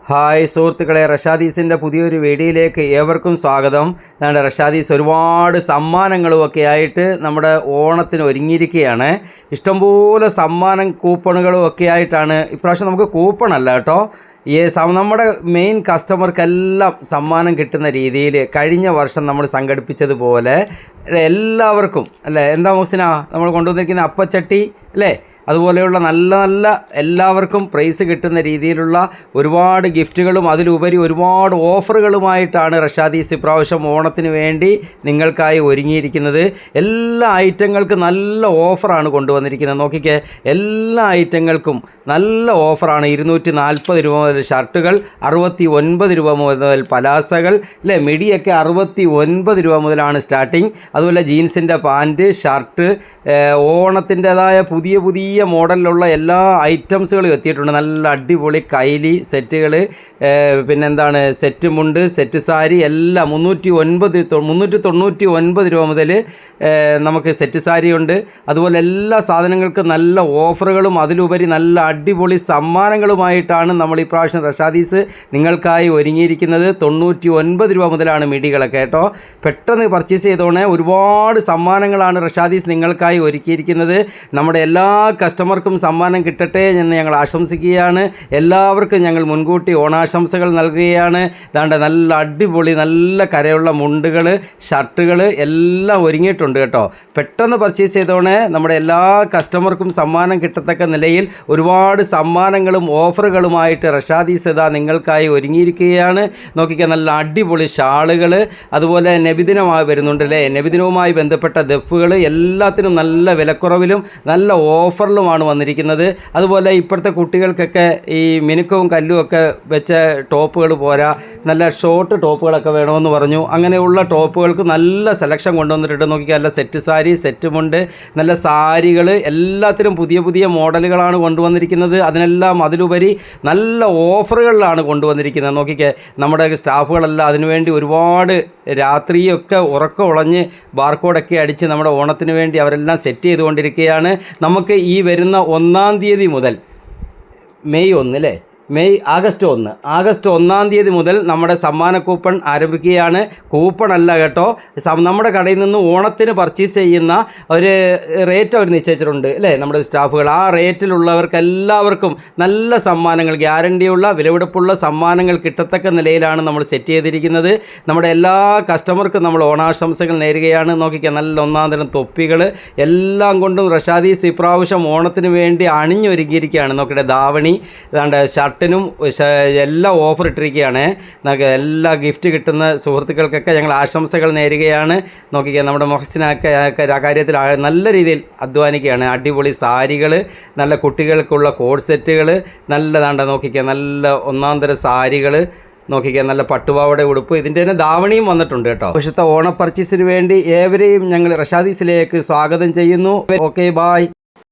Hi സുഹൃത്തുക്കളെ, റഷാദീസിൻ്റെ പുതിയൊരു വീഡിയോയിലേക്ക് ഏവർക്കും സ്വാഗതം. നമ്മുടെ റഷാദീസ് ഒരുപാട് സമ്മാനങ്ങളുമൊക്കെ ആയിട്ട് നമ്മുടെ ഓണത്തിന് ഒരുങ്ങിയിരിക്കുകയാണ്. ഇഷ്ടംപോലെ സമ്മാനം കൂപ്പണുകളും ഒക്കെ ആയിട്ടാണ് ഇപ്രാവശ്യം. നമുക്ക് കൂപ്പണല്ല കേട്ടോ, നമ്മുടെ മെയിൻ കസ്റ്റമർക്കെല്ലാം സമ്മാനം കിട്ടുന്ന രീതിയിൽ കഴിഞ്ഞ വർഷം നമ്മൾ സംഘടിപ്പിച്ചതുപോലെ എല്ലാവർക്കും അല്ലേ, എന്താ മുഹ്സിന നമ്മൾ കൊണ്ടുവന്നിരിക്കുന്ന അപ്പച്ചട്ടി അല്ലേ, അതുപോലെയുള്ള നല്ല നല്ല എല്ലാവർക്കും പ്രൈസ് കിട്ടുന്ന രീതിയിലുള്ള ഒരുപാട് ഗിഫ്റ്റുകളും അതിലുപരി ഒരുപാട് ഓഫറുകളുമായിട്ടാണ് റഷാദീസ് ഇപ്രാവശ്യം ഓണത്തിന് വേണ്ടി നിങ്ങൾക്കായി ഒരുങ്ങിയിരിക്കുന്നത്. എല്ലാ ഐറ്റങ്ങൾക്കും നല്ല ഓഫറാണ് കൊണ്ടുവന്നിരിക്കുന്നത്. നോക്കിക്കേ, എല്ലാ ഐറ്റങ്ങൾക്കും നല്ല ഓഫറാണ്. 240 രൂപ മുതൽ ഷർട്ടുകൾ, 69 രൂപ മുതൽ പലാസകൾ അല്ലേ, മിഡിയൊക്കെ 69 രൂപ മുതലാണ് സ്റ്റാർട്ടിങ്. അതുപോലെ ജീൻസിൻ്റെ പാൻറ്റ്, ഷർട്ട്, ഓണത്തിൻ്റെതായ പുതിയ പുതിയ മോഡലിലുള്ള എല്ലാ ഐറ്റംസുകളും എത്തിയിട്ടുണ്ട്. നല്ല അടിപൊളി കൈലി സെറ്റുകൾ, പിന്നെന്താണ് സെറ്റ് മുണ്ട്, സെറ്റ് സാരി എല്ലാം 399 രൂപ മുതൽ നമുക്ക് സെറ്റ് സാരി ഉണ്ട്. അതുപോലെ എല്ലാ സാധനങ്ങൾക്കും നല്ല ഓഫറുകളും അതിലുപരി നല്ല അടിപൊളി സമ്മാനങ്ങളുമായിട്ടാണ് നമ്മൾ ഈ പ്രാവശ്യം റഷാദീസ് നിങ്ങൾക്കായി ഒരുങ്ങിയിരിക്കുന്നത്. 99 രൂപ മുതലാണ് മിഡികളൊക്കെ കേട്ടോ. പെട്ടെന്ന് പർച്ചേസ് ചെയ്തോണേ, ഒരുപാട് സമ്മാനങ്ങളാണ് റഷാദീസ് നിങ്ങൾക്കായി ഒരുക്കിയിരിക്കുന്നത്. നമ്മുടെ എല്ലാ കസ്റ്റമർക്കും സമ്മാനം കിട്ടട്ടെ എന്ന് ഞങ്ങൾ ആശംസിക്കുകയാണ്. എല്ലാവർക്കും ഞങ്ങൾ മുൻകൂട്ടി ഓണാശംസകൾ നൽകുകയാണ്. അതാണ്ട് നല്ല അടിപൊളി നല്ല കരയുള്ള മുണ്ടുകൾ, ഷർട്ടുകൾ എല്ലാം ഒരുങ്ങിയിട്ടുണ്ട് കേട്ടോ. പെട്ടെന്ന് പർച്ചേസ് ചെയ്തോണേ, നമ്മുടെ എല്ലാ കസ്റ്റമർക്കും സമ്മാനം കിട്ടത്തക്ക നിലയിൽ ഒരുപാട് സമ്മാനങ്ങളും ഓഫറുകളുമായിട്ട് റഷാദീസ് ഇതാ നിങ്ങൾക്കായി ഒരുങ്ങിയിരിക്കുകയാണ്. നോക്കിക്കാൻ നല്ല അടിപൊളി ഷാളുകൾ, അതുപോലെ നബിദിനമായി വരുന്നുണ്ടല്ലേ, നബിദിനവുമായി ബന്ധപ്പെട്ട ദഫുകൾ എല്ലാത്തിനും നല്ല വിലക്കുറവിലും നല്ല ഓഫറിലുമാണ് വന്നിരിക്കുന്നത്. അതുപോലെ ഇപ്പോഴത്തെ കുട്ടികൾക്കൊക്കെ ഈ മിനുക്കവും കല്ലും ഒക്കെ വെച്ച ടോപ്പുകൾ പോരാ, നല്ല ഷോർട്ട് ടോപ്പുകളൊക്കെ വേണമെന്ന് പറഞ്ഞു. അങ്ങനെയുള്ള ടോപ്പുകൾക്ക് നല്ല സെലക്ഷൻ കൊണ്ടുവന്നിട്ടുണ്ട്. നോക്കിയാൽ നല്ല സെറ്റ് സാരി, സെറ്റ് മുണ്ട്, നല്ല സാരികൾ എല്ലാത്തിനും പുതിയ പുതിയ മോഡലുകളാണ് കൊണ്ടുവന്നിരിക്കുന്നത്. അതിനെല്ലാം അതിലുപരി നല്ല ഓഫറുകളിലാണ് കൊണ്ടുവന്നിരിക്കുന്നത്. നോക്കിക്കേ, നമ്മുടെ സ്റ്റാഫുകളെല്ലാം അതിനുവേണ്ടി ഒരുപാട് രാത്രിയൊക്കെ ഉറക്കം ഉളഞ്ഞ് ബാർകോഡൊക്കെ അടിച്ച് നമ്മുടെ ഓണത്തിന് വേണ്ടി അവരെല്ലാം സെറ്റ് ചെയ്തുകൊണ്ടിരിക്കുകയാണ്. നമുക്ക് ഈ വരുന്ന 1-ാം തീയതി മുതൽ ആഗസ്റ്റ് 1-ാം തീയതി മുതൽ നമ്മുടെ സമ്മാന കൂപ്പൺ ആരംഭിക്കുകയാണ്. കൂപ്പൺ അല്ല കേട്ടോ, നമ്മുടെ കടയിൽ നിന്ന് ഓണത്തിന് പർച്ചേസ് ചെയ്യുന്ന ഒരു റേറ്റ് അവർ നിശ്ചയിച്ചിട്ടുണ്ട് അല്ലേ നമ്മുടെ സ്റ്റാഫുകൾ. ആ റേറ്റിലുള്ളവർക്ക് എല്ലാവർക്കും നല്ല സമ്മാനങ്ങൾ, ഗ്യാരണ്ടിയുള്ള വിലപിടിപ്പുള്ള സമ്മാനങ്ങൾ കിട്ടത്തക്ക നിലയിലാണ് നമ്മൾ സെറ്റ് ചെയ്തിരിക്കുന്നത്. നമ്മുടെ എല്ലാ കസ്റ്റമർക്കും നമ്മൾ ഓണാശംസകൾ നേരുകയാണ്. നോക്കിക്കാൻ നല്ല ഒന്നാം തരം തൊപ്പികൾ എല്ലാം കൊണ്ടും റഷാദീസ് ഇപ്രാവശ്യം ഓണത്തിന് വേണ്ടി അണിഞ്ഞൊരുങ്ങിയിരിക്കുകയാണ്. നോക്കിയിട്ട് ധാവണി, ഏതാണ്ട് ഷർട്ടിനും എല്ലാം ഓഫർ ഇട്ടിരിക്കുകയാണ്. നമുക്ക് എല്ലാ ഗിഫ്റ്റ് കിട്ടുന്ന സുഹൃത്തുക്കൾക്കൊക്കെ ഞങ്ങൾ ആശംസകൾ നേരുകയാണ്. നോക്കിക്കുക, നമ്മുടെ മുഹസിനൊക്കെ ആ കാര്യത്തിൽ നല്ല രീതിയിൽ അധ്വാനിക്കുകയാണ്. അടിപൊളി സാരികൾ, നല്ല കുട്ടികൾക്കുള്ള കോഡ് സെറ്റുകൾ, നല്ലതാണ്ട നോക്കിക്കുക, നല്ല ഒന്നാം തരം സാരികൾ, നോക്കിക്കുക നല്ല പട്ടുപാവയുടെ ഉടുപ്പ്, ഇതിൻ്റെ തന്നെ ധാവണിയും വന്നിട്ടുണ്ട് കേട്ടോ. പക്ഷത്തെ ഓണ പർച്ചേസിന് വേണ്ടി ഏവരെയും ഞങ്ങൾ റഷാദീസിലേക്ക് സ്വാഗതം ചെയ്യുന്നു. Okay, bye.